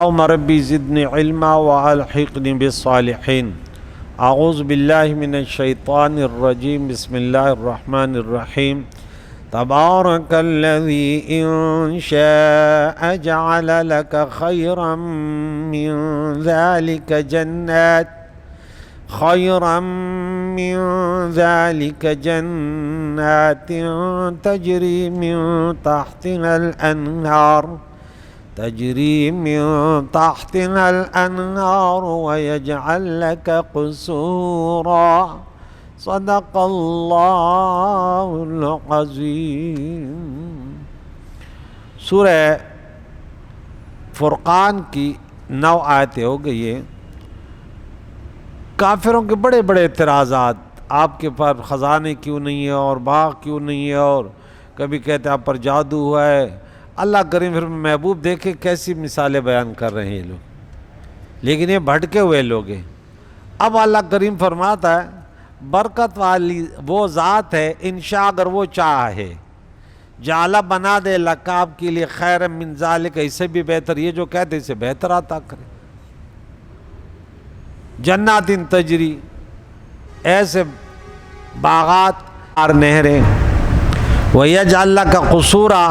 اللهم ربي زدني علما وألحقني بالصالحين. أعوذ بالله من الشيطان الرجيم. بسم الله الرحمن الرحيم. تبارك الذي إن شاء جعل لك خيرا من ذلك جنات تجري من تحتها الأنهار ويجعل لك قصورا. صدق اللہ العظیم. سورہ فرقان کی 9 آیتیں ہو گئی ہیں. کافروں کے بڑے بڑے اعتراضات، آپ کے پر خزانے کیوں نہیں ہے اور باغ کیوں نہیں ہے، اور کبھی کہتے آپ پر جادو ہوا ہے. اللہ کریم پھر محبوب دیکھے کیسی مثالیں بیان کر رہے ہیں یہ لوگ، لیکن یہ بھٹکے ہوئے لوگ ہیں. اب اللہ کریم فرماتا ہے برکت والی وہ ذات ہے، انشاء اگر وہ چاہے، جعلہ بنا دے لک آپ کے لیے خیر من ذالک، اس سے بھی بہتر، یہ جو کہتے اسے بہتر عطا کرے. جنات تجری، ایسے باغات اور نہریں، وَيَجْعَلْ لَكَ قُصُورًا،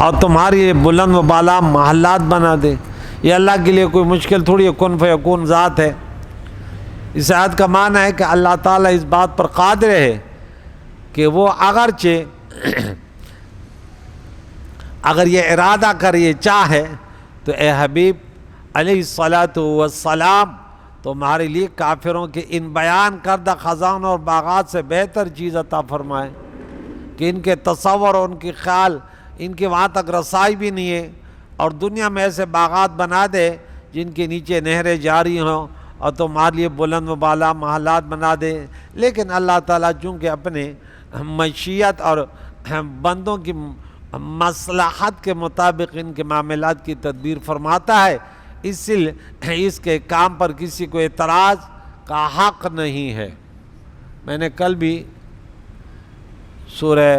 اور تمہاری بلند و بالا محلات بنا دے. یہ اللہ کے لیے کوئی مشکل تھوڑی ہے، کن فیکون ذات ہے. اس آیت کا معنی ہے کہ اللہ تعالیٰ اس بات پر قادر ہے کہ وہ اگرچہ اگر یہ ارادہ کر، یہ چاہے تو اے حبیب علیہ الصلاۃ والسلام تمہارے لیے کافروں کے ان بیان کردہ خزانوں اور باغات سے بہتر چیز عطا فرمائے کہ ان کے تصور اور ان کے خیال، ان کے وہاں تک رسائی بھی نہیں ہے، اور دنیا میں ایسے باغات بنا دے جن کے نیچے نہریں جاری ہوں اور تمہارے لیے بلند و بالا محلات بنا دے. لیکن اللہ تعالیٰ چونکہ اپنے مشیت اور بندوں کی مصلحت کے مطابق ان کے معاملات کی تدبیر فرماتا ہے، اس کے کام پر کسی کو اعتراض کا حق نہیں ہے. میں نے کل بھی سورہ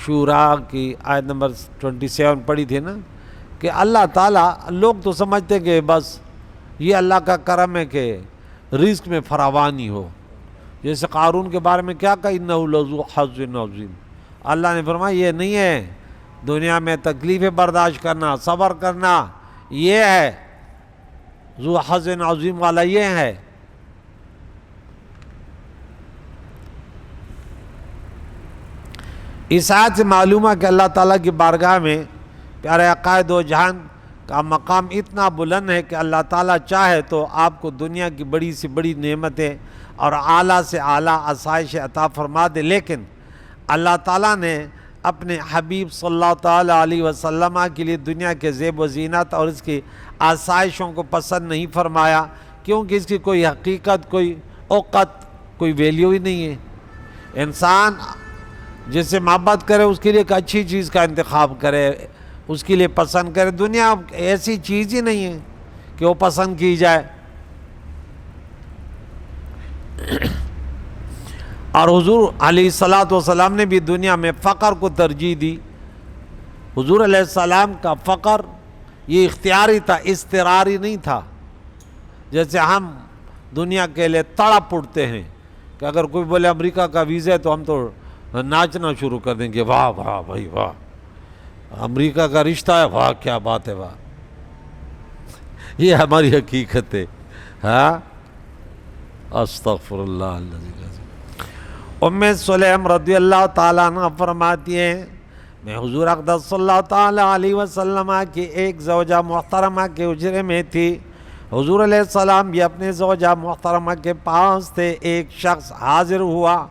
شورا کی آیت نمبر 27 پڑھی تھی نا، کہ اللہ تعالیٰ، لوگ تو سمجھتے کہ بس یہ اللہ کا کرم ہے کہ رزق میں فراوانی ہو. جیسے قارون کے بارے میں کیا کہا، اِنَّهُ لَذُو حَظٍّ عَظِيمٍ. اللہ نے فرمایا یہ نہیں ہے، دنیا میں تکلیفیں برداشت کرنا، صبر کرنا، یہ ہے ذو حظ عظیم والا، یہ ہے. اس آیت سے معلوم ہے کہ اللہ تعالیٰ کی بارگاہ میں پیارے عقائد و جہان کا مقام اتنا بلند ہے کہ اللہ تعالیٰ چاہے تو آپ کو دنیا کی بڑی سے بڑی نعمتیں اور اعلیٰ سے اعلیٰ آسائش عطا فرما دے. لیکن اللہ تعالیٰ نے اپنے حبیب صلی اللہ تعالیٰ علیہ وسلم کے لیے دنیا کے زیب و زینت اور اس کی آسائشوں کو پسند نہیں فرمایا، کیونکہ اس کی کوئی حقیقت، کوئی اوقت، کوئی ویلیو ہی نہیں ہے. انسان جس سے محبت کرے اس کے لیے ایک اچھی چیز کا انتخاب کرے، اس کے لیے پسند کرے. دنیا ایسی چیز ہی نہیں ہے کہ وہ پسند کی جائے. اور حضور علیہ السلام نے بھی دنیا میں فقر کو ترجیح دی. حضور علیہ السلام کا فقر یہ اختیاری تھا، اضطراری نہیں تھا. جیسے ہم دنیا کے لیے تڑپ اٹھتے ہیں کہ اگر کوئی بولے امریکہ کا ویزا ہے تو ہم تو ناچنا شروع کر دیں گے، واہ واہ بھائی واہ، امریکہ کا رشتہ ہے، واہ کیا بات ہے، واہ. یہ ہماری حقیقت ہے. ہاں، استغفر اللہ العظیم. ام سلیم رضی اللہ تعالیٰ عنہ فرماتی ہیں میں حضور اقدس صلی اللہ تعالیٰ علیہ وسلم کی ایک زوجہ محترمہ کے حجرے میں تھی. حضور علیہ السلام بھی اپنے زوجہ محترمہ کے پاس تھے. ایک شخص حاضر ہوا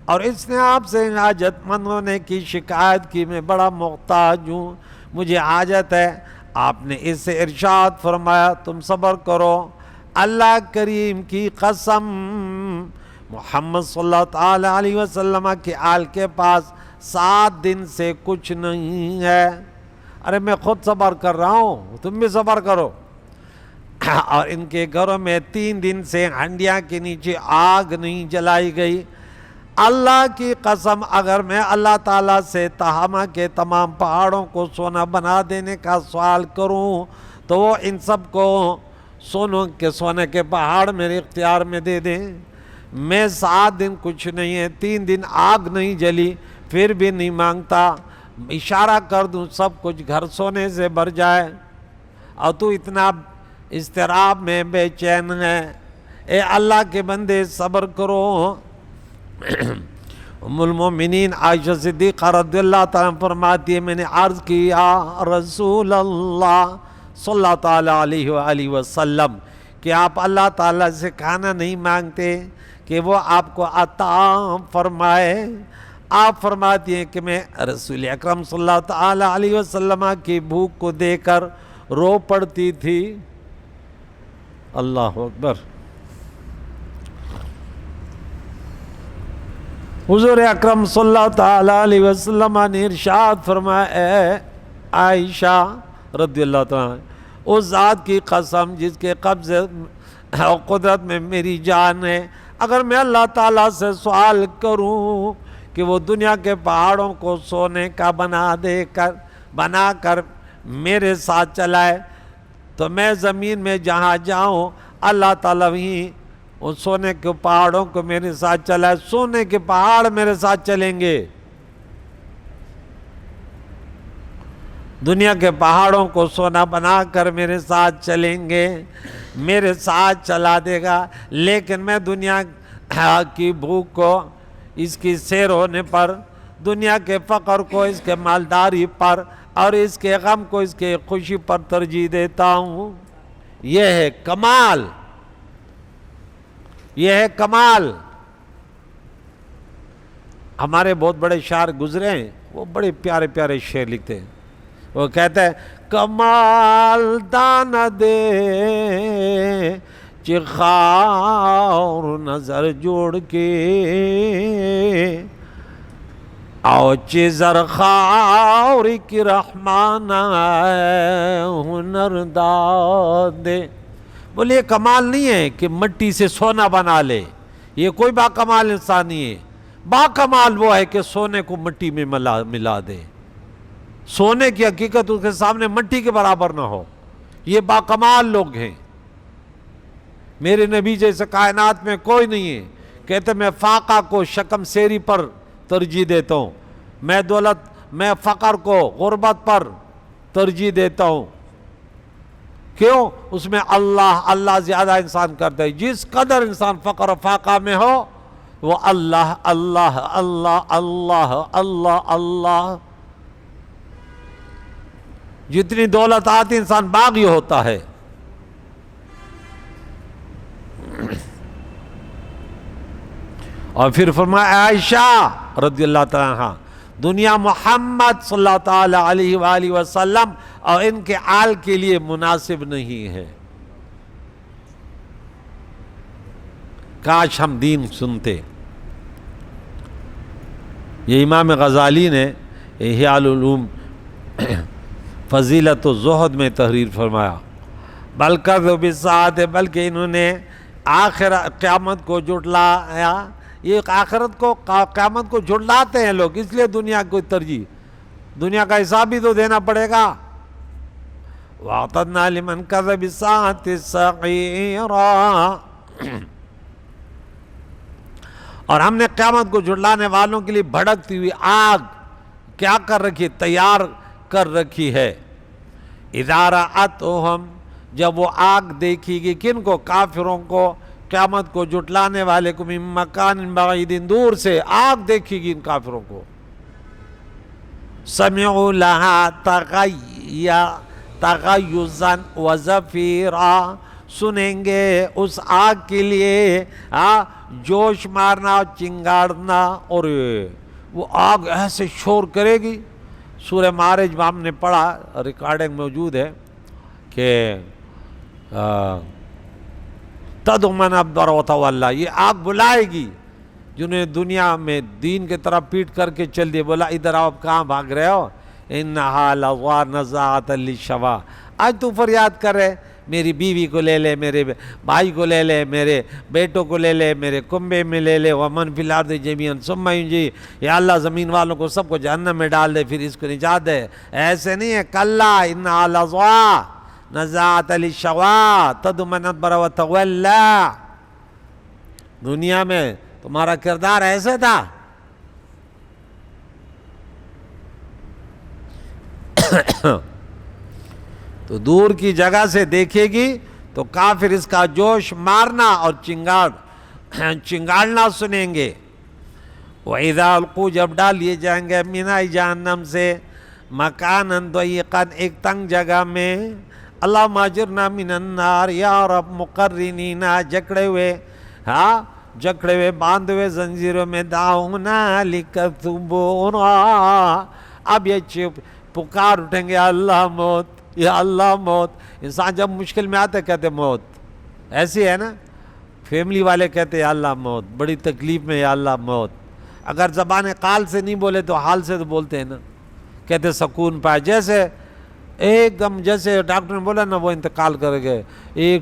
اور اس نے آپ سے حاجت مند ہونے کی شکایت کی. میں بڑا محتاج ہوں، مجھے حاجت ہے. آپ نے اس سے ارشاد فرمایا تم صبر کرو، اللہ کریم کی قسم محمد صلی اللہ تعالیٰ علیہ وسلم کے آل کے پاس 7 دن سے کچھ نہیں ہے. ارے میں خود صبر کر رہا ہوں، تم بھی صبر کرو. اور ان کے گھروں میں 3 دن سے ہنڈیاں کے نیچے آگ نہیں جلائی گئی. اللہ کی قسم اگر میں اللہ تعالیٰ سے تہامہ کے تمام پہاڑوں کو سونا بنا دینے کا سوال کروں تو وہ ان سب کو سونے کے پہاڑ میرے اختیار میں دے دیں۔ میں 7 دن کچھ نہیں ہے، 3 دن آگ نہیں جلی، پھر بھی نہیں مانگتا، اشارہ کر دوں سب کچھ گھر سونے سے بھر جائے، اور تو اتنا اضطراب میں بے چین ہے۔ اے اللہ کے بندے صبر کرو۔ ام المومنین عائشہ صدیقہ رضی اللہ تعالیٰ فرماتی ہے میں نے عرض کی یا رسول اللہ صلی اللہ تعالیٰ علیہ وآلہ وسلم کہ آپ اللہ تعالیٰ سے کھانا نہیں مانگتے کہ وہ آپ کو عطا فرمائے؟ آپ فرماتی ہیں کہ میں رسول اکرم صلی اللہ تعالیٰ علیہ وسلم کی بھوک کو دے کر رو پڑتی تھی۔ اللہ اکبر۔ حضور اکرم صلی اللہ تعالیٰ علیہ وسلم نے ارشاد فرمایا اے عائشہ رضی اللہ تعالیٰ اس ذات کی قسم جس کے قبضے اور قدرت میں میری جان ہے، اگر میں اللہ تعالیٰ سے سوال کروں کہ وہ دنیا کے پہاڑوں کو سونے کا بنا کر میرے ساتھ چلائے تو میں زمین میں جہاں جاؤں اللہ تعالیٰ وہیں ان سونے کے پہاڑوں کو میرے ساتھ چلائے، سونے کے پہاڑ میرے ساتھ چلیں گے، دنیا کے پہاڑوں کو سونا بنا کر میرے ساتھ چلیں گے، میرے ساتھ چلا دے گا، لیکن میں دنیا کی بھوک کو اس کی سیر ہونے پر، دنیا کے فقر کو اس کے مالداری پر، اور اس کے غم کو اس کے خوشی پر ترجیح دیتا ہوں۔ یہ ہے کمال، یہ ہے کمال۔ ہمارے بہت بڑے شاعر گزرے ہیں، وہ بڑے پیارے پیارے شعر لکھتے ہیں، وہ کہتے ہیں کمال دان دے چخاور نظر جوڑ کے او چی زرخاور کی رحمان ہنر دادے۔ بولے یہ کمال نہیں ہے کہ مٹی سے سونا بنا لے، یہ کوئی باکمال انسان نہیں ہے۔ باکمال وہ ہے کہ سونے کو مٹی میں ملا دے، سونے کی حقیقت اس کے سامنے مٹی کے برابر نہ ہو، یہ باکمال لوگ ہیں۔ میرے نبی جیسے کائنات میں کوئی نہیں ہے۔ کہتے میں فاقہ کو شکم سیری پر ترجیح دیتا ہوں، میں فقر کو غربت پر ترجیح دیتا ہوں۔ کیوں؟ اس میں اللہ زیادہ انسان کرتا ہے۔ جس قدر انسان فقر و فاقہ میں ہو وہ اللہ اللہ اللہ اللہ اللہ اللہ، جتنی دولت آتی انسان باغی ہوتا ہے۔ اور پھر فرمایا عائشہ رضی اللہ تعالیٰ عنہ دنیا محمد صلی اللہ تعالیٰ علیہ وآلہ وسلم اور ان کے آل کے لیے مناسب نہیں ہے۔ کاش ہم دین سنتے۔ یہ امام غزالی نے احیاء العلوم فضیلت و زہد میں تحریر فرمایا، بلکہ انہوں نے قیامت کو جھٹلایا۔ یہ قیامت کو جھٹلاتے ہیں لوگ، اس لیے دنیا کو ترجیح، دنیا کا حساب بھی تو دینا پڑے گا۔ وَأَعْتَدْنَا لِمَنْ كَذَبَ بِالسَّاعَةِ سَعِيرًا، اور ہم نے قیامت کو جھٹلانے والوں کے لیے بھڑکتی ہوئی آگ کیا کر رکھی، تیار کر رکھی ہے۔ اِذَا رَأَتْهُمْ، جب وہ آگ دیکھی گی، کن کو؟ کافروں کو، قیامت کو جھٹلانے والے کو، من مکان بعید، دور سے آگ دیکھی گی ان کافروں کو۔ سمعوا لها تغیظا وزفیرا، سنیں گے اس آگ کے لیے جوش مارنا، چنگاڑنا، اور وہ آگ ایسے شور کرے گی۔ سورہ معارج میں ہم نے پڑھا، ریکارڈنگ موجود ہے کہ تدعو من ادبر وتولی، یہ آگ بلائے گی جنہیں دنیا میں دین کی طرف پیٹ کر کے چل دیے، بولا ادھر آؤ، کہاں بھاگ رہے ہو، انہا لظی نزاعۃ للشویٰ، آج تو فریاد کر رہے میری بیوی کو لے لے، میرے بھائی کو لے لے، میرے بیٹوں کو لے لے، میرے کنبے میں لے لے، ومن فی الارض جمیعا ثم ینجی، یا اللہ زمین والوں کو سب کو جہنم میں ڈال دے پھر اس کو نجات دے۔ ایسے نہیں ہے، کلا انہا لظیٰ نزاعۃ للشویٰ تدعو من ادبر وتولیٰ۔ دنیا میں تمہارا کردار ایسے تھا۔ تو دور کی جگہ سے دیکھے گی تو کافر اس کا جوش مارنا اور چنگاڑنا سنیں گے۔ وَإِذَا الْقُوا جب ڈال لیے جائیں گے مِنَ جہنم سے مَكَانًا ضَيِّقًا ایک تنگ جگہ میں، اللہم اجرنا من النار، یا رب مقرنین جکڑے ہوئے باندھے ہوئے زنجیروں میں، دعونا لِكَ اب یہ پکار اٹھیں گے، یا اللہ موت، یا اللہ موت۔ انسان جب مشکل میں آتے کہتے موت، ایسی ہے نا، فیملی والے کہتے یا اللہ موت، بڑی تکلیف میں یا اللہ موت۔ اگر زبان قال سے نہیں بولے تو حال سے تو بولتے ہیں نا، کہتے سکون پائے، جیسے ایک دم جیسے ڈاکٹر نے بولا نا وہ انتقال کر گئے، ایک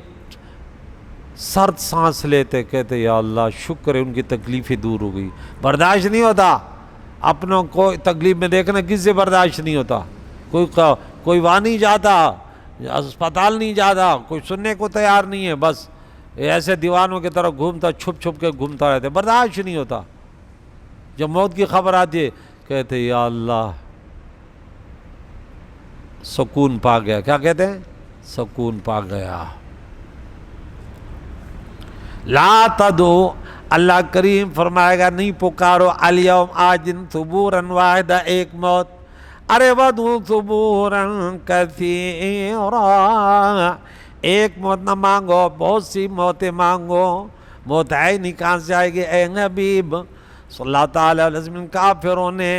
سرد سانس لیتے کہتے یا اللہ شکر ہے ان کی تکلیفیں دور ہو گئی۔ برداشت نہیں ہوتا اپنوں کو تکلیف میں دیکھنا، کسی سے برداشت نہیں ہوتا، کوئی وہاں نہیں جاتا، اسپتال نہیں جاتا، کوئی سننے کو تیار نہیں ہے، بس ایسے دیوانوں کی طرح گھومتا، چھپ چھپ کے گھومتا رہتا، برداشت نہیں ہوتا۔ جب موت کی خبر آتی ہے کہتے یا اللہ سکون پا گیا، کیا کہتے ہیں؟ سکون پا گیا۔ لا تدعو، اللہ کریم فرمائے گا نہیں پکارو الیوم آج دن ثبوراً واحدہ ایک موت، ارے ودعو ثبوراً کثیرا، ایک موت نہ مانگو، بہت سی موتیں مانگو۔ موت ہے نہیں کہاں سے آئے گی اے حبیب صلی اللہ تعالیٰ علیہ وسلم؟ کافروں نے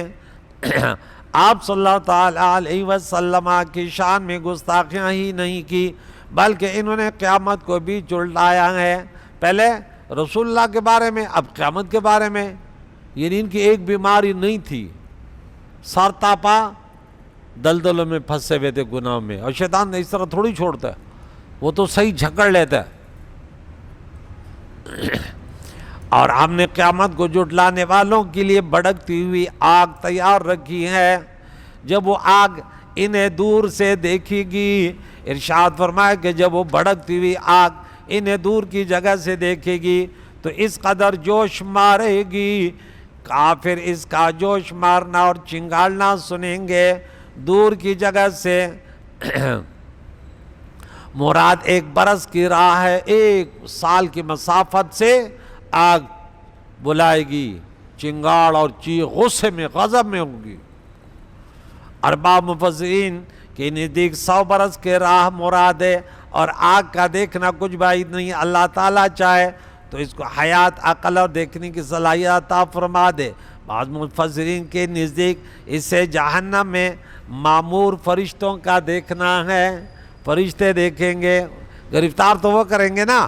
آپ صلی اللہ تعالیٰ علیہ وسلم کی شان میں گستاخیاں ہی نہیں کی، بلکہ انہوں نے قیامت کو بھی جھٹلایا ہے، پہلے رسول اللہ کے بارے میں، اب قیامت کے بارے میں۔ یعنی ان کی ایک بیماری نہیں تھی، سر تاپا دلدلوں میں پھنسے ہوئے تھے گناہ میں، اور شیطان نے اس طرح تھوڑی چھوڑتا ہے، وہ تو صحیح جھکڑ لیتا ہے۔ اور ہم نے قیامت کو جھٹلانے والوں کے لیے بھڑکتی ہوئی آگ تیار رکھی ہے، جب وہ آگ انہیں دور سے دیکھے گی، ارشاد فرمایا کہ جب وہ بھڑکتی ہوئی آگ انہیں دور کی جگہ سے دیکھے گی تو اس قدر جوش مارے گی، کافر اس کا جوش مارنا اور چنگاڑنا سنیں گے دور کی جگہ سے۔ مراد ایک برس کی راہ ہے، ایک سال کی مسافت سے آگ بلائے گی، چنگاڑ اور چیخ غصے میں غضب میں ہوگی۔ ارباب مفسرین کے نزدیک 100 برس کے راہ مراد ہے، اور آگ کا دیکھنا کچھ بعید نہیں، اللہ تعالیٰ چاہے تو اس کو حیات، عقل اور دیکھنے کی صلاحیت عطا فرما دے۔ بعض مفسرین کے نزدیک اسے جہنم میں معمور فرشتوں کا دیکھنا ہے، فرشتے دیکھیں گے، گرفتار تو وہ کریں گے نا۔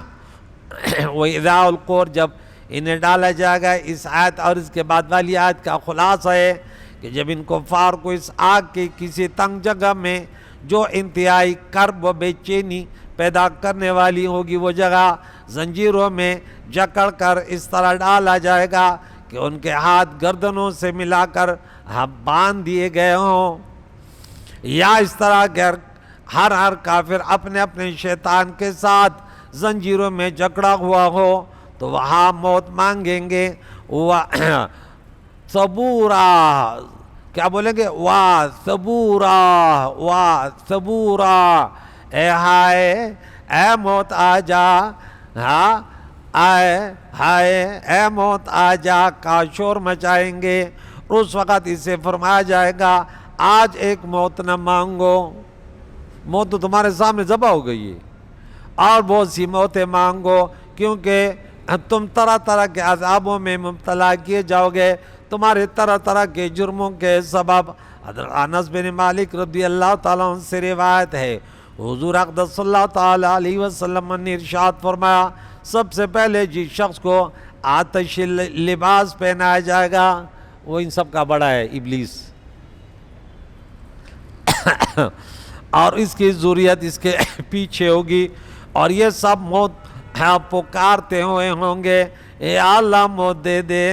وَإِذَا الْقُور جب انہیں ڈالا جائے گا، اس آیت اور اس کے بعد والی آیت کا خلاصہ ہے کہ جب ان کفار کو اس آگ کی کسی تنگ جگہ میں جو انتہائی کرب و بے چینی پیدا کرنے والی ہوگی، وہ جگہ زنجیروں میں جکڑ کر اس طرح ڈالا جائے گا کہ ان کے ہاتھ گردنوں سے ملا کر باندھ دیے گئے ہوں، یا اس طرح کہ ہر کافر اپنے اپنے شیطان کے ساتھ زنجیروں میں جکڑا ہوا ہو، تو وہاں موت مانگیں گے۔ صبورا، کیا بولیں گے؟ واہ صبورا، واہ صبورا، اے ہائے اے موت آ جا، ہاں آئے ہائے اے موت آ جا کا شور مچائیں گے۔ اس وقت اسے فرمایا جائے گا آج ایک موت نہ مانگو، موت تو تمہارے سامنے ذبح ہو گئی ہے، اور بہت سی موتیں مانگو، کیونکہ تم طرح طرح کے عذابوں میں مبتلا کیے جاؤ گے، تمہارے طرح طرح کے جرموں کے سبب۔ حضرت انس بن مالک رضی اللہ تعالیٰ عنہ سے روایت ہے، حضور اقدس صلی اللہ تعالیٰ علیہ وسلم نے ارشاد فرمایا، سب سے پہلے جس شخص کو آتش لباس پہنایا جائے گا وہ ان سب کا بڑا ہے، ابلیس۔ اور اس کی ذریت اس کے پیچھے ہوگی، اور یہ سب موت پکارتے ہوئے ہوں گے اے اللہ موت دے دے۔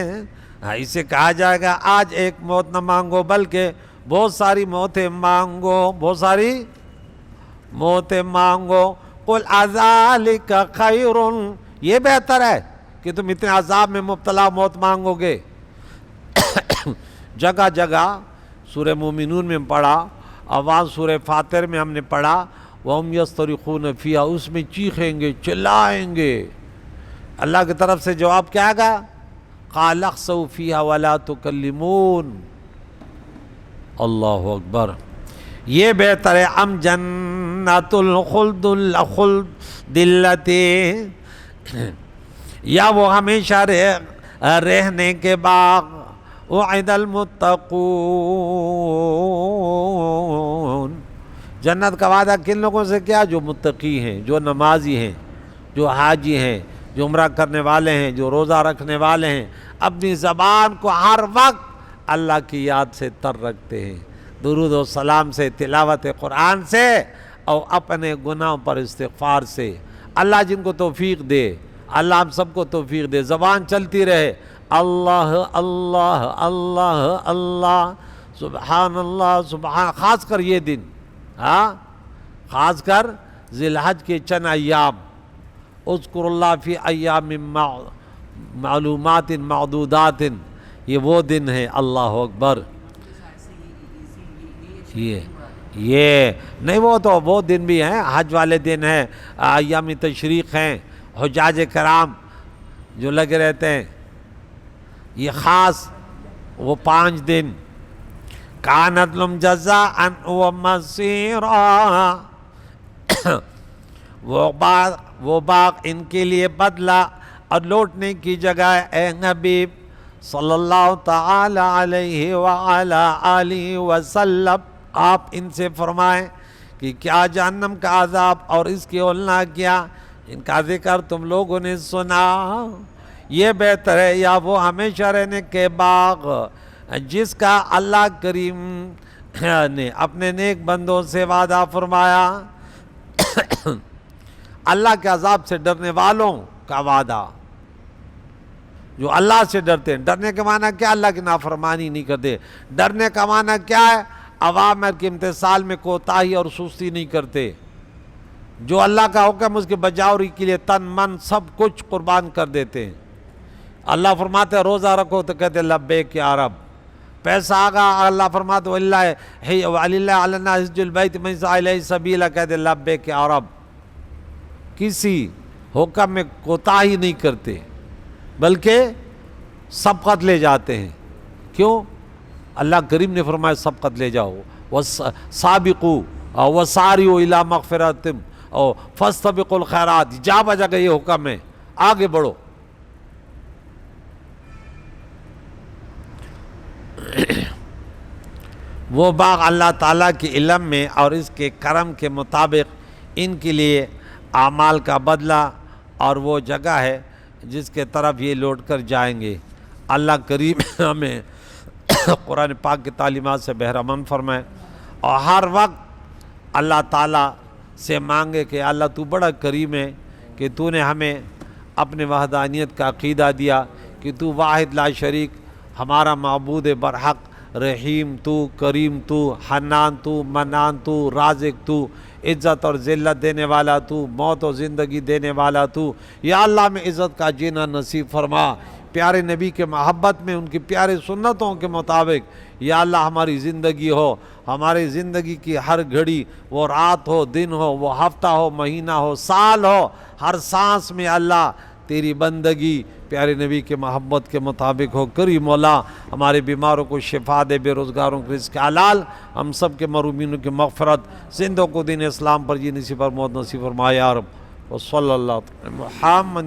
اسے کہا جائے گا آج ایک موت نہ مانگو بلکہ بہت ساری موتیں مانگو، بہت ساری موتیں مانگو۔ قل اذالک خیر، یہ بہتر ہے کہ تم اتنے عذاب میں مبتلا موت مانگو گے۔ جگہ جگہ سورہ مومنون میں پڑھا، آواز سورہ فاتر میں ہم نے پڑھا وَهُمْ يَصْطَرِخُونَ فِيهَا، اس میں چیخیں گے چلائیں گے۔ اللہ کی طرف سے جواب کیا آگا؟ قَالَ اخْسَوْا فِيهَا وَلَا تُكَلِّمُونَ۔ اللہ اکبر۔ یہ بہتر ہے ام جنت الخلد التی، یا وہ ہمیشہ رہنے کے باغ وعد المتقون، جنت کا وعدہ کن لوگوں سے کیا؟ جو متقی ہیں، جو نمازی ہیں، جو حاجی ہیں، جو عمرہ کرنے والے ہیں، جو روزہ رکھنے والے ہیں، اپنی زبان کو ہر وقت اللہ کی یاد سے تر رکھتے ہیں، درود و سلام سے، تلاوت قرآن سے، اور اپنے گناہوں پر استغفار سے۔ اللہ جن کو توفیق دے، اللہ ہم سب کو توفیق دے، زبان چلتی رہے اللہ اللہ اللہ اللہ، سبحان اللہ سبحان، خاص کر یہ دن، خاص کر ذی الحج کے چند ایام، اذکر اللہ فی ایام معلومات معدودات، یہ وہ دن ہے۔ اللہ اکبر۔ یہ نہیں، وہ تو وہ دن بھی ہیں، حج والے دن ہیں، ایام تشریق ہیں، حجاج کرام جو لگے رہتے ہیں، یہ خاص وہ 5 دن۔ کانت لهم جزاء ومصیرا، وہ باغ ان کے لیے بدلہ اور لوٹنے کی جگہ ہے۔ اے حبیب صلی اللہ تعالی علیہ وعلا آلہ وسلم، آپ ان سے فرمائیں کہ کیا جہنم کا عذاب اور اس کی اولنا کیا، ان کا ذکر تم لوگوں نے سنا، یہ بہتر ہے یا وہ ہمیشہ رہنے کے باغ جس کا اللہ کریم نے اپنے نیک بندوں سے وعدہ فرمایا۔ اللہ کے عذاب سے ڈرنے والوں کا وعدہ، جو اللہ سے ڈرتے ہیں۔ ڈرنے کا معنی کیا؟ اللہ کی نافرمانی نہیں کرتے۔ ڈرنے کا معنی کیا ہے؟ اوامر کے امتثال میں کوتاہی اور سستی نہیں کرتے، جو اللہ کا حکم اس کے بجاوری کے لیے تن من سب کچھ قربان کر دیتے ہیں۔ اللہ فرماتے ہیں روزہ رکھو تو کہتے ہیں لبیک یا رب، پیسہ آگا اللہ فرماتے ہیں وَلِلَّهِ عَلَى النَّاسِ حِجُّ الْبَيْتِ مَنِ اسْتَطَاعَ إِلَيْهِ سَبِيلًا، کہتے ہیں لبیک یا رب۔ کسی حکم میں کوتاہی نہیں کرتے بلکہ سبقت لے جاتے ہیں۔ کیوں؟ اللہ کریم نے فرمایا سبقت لے جاؤ، وَسَابِقُوا وَسَارِعُوا إِلَىٰ مَغْفِرَةٍ فَاسْتَبِقُوا الْخَيْرَاتِ، جا بجا کا یہ حکم ہے، آگے بڑھو۔ وہ باغ اللہ تعالیٰ کے علم میں اور اس کے کرم کے مطابق ان کے لیے اعمال کا بدلہ اور وہ جگہ ہے جس کے طرف یہ لوٹ کر جائیں گے۔ اللہ کریم ہمیں قرآن پاک کی تعلیمات سے بہرمند فرمائے، اور ہر وقت اللہ تعالیٰ سے مانگے کہ اللہ تو بڑا کریم ہے کہ تو نے ہمیں اپنے وحدانیت کا عقیدہ دیا کہ تو واحد لا شریک ہمارا معبود برحق، رحیم تو، کریم تو، حنان تو، منان تو، رازق تو، عزت اور ذلت دینے والا تو، موت و زندگی دینے والا تو۔ یا اللہ میں عزت کا جینا نصیب فرما، پیارے نبی کے محبت میں ان کی پیارے سنتوں کے مطابق یا اللہ ہماری زندگی ہو، ہماری زندگی کی ہر گھڑی، وہ رات ہو، دن ہو، وہ ہفتہ ہو، مہینہ ہو، سال ہو، ہر سانس میں اللہ تیری بندگی پیارے نبی کے محبت کے مطابق ہو۔ کریم مولا ہمارے بیماروں کو شفا دے، بے روزگاروں کو رزق حلال، ہم سب کے محرومینوں کی مغفرت، زندوں کو دین اسلام پر جی نصیب اور موت نصیب فرمائے یا رب۔ وصلی اللہ علیہ محمد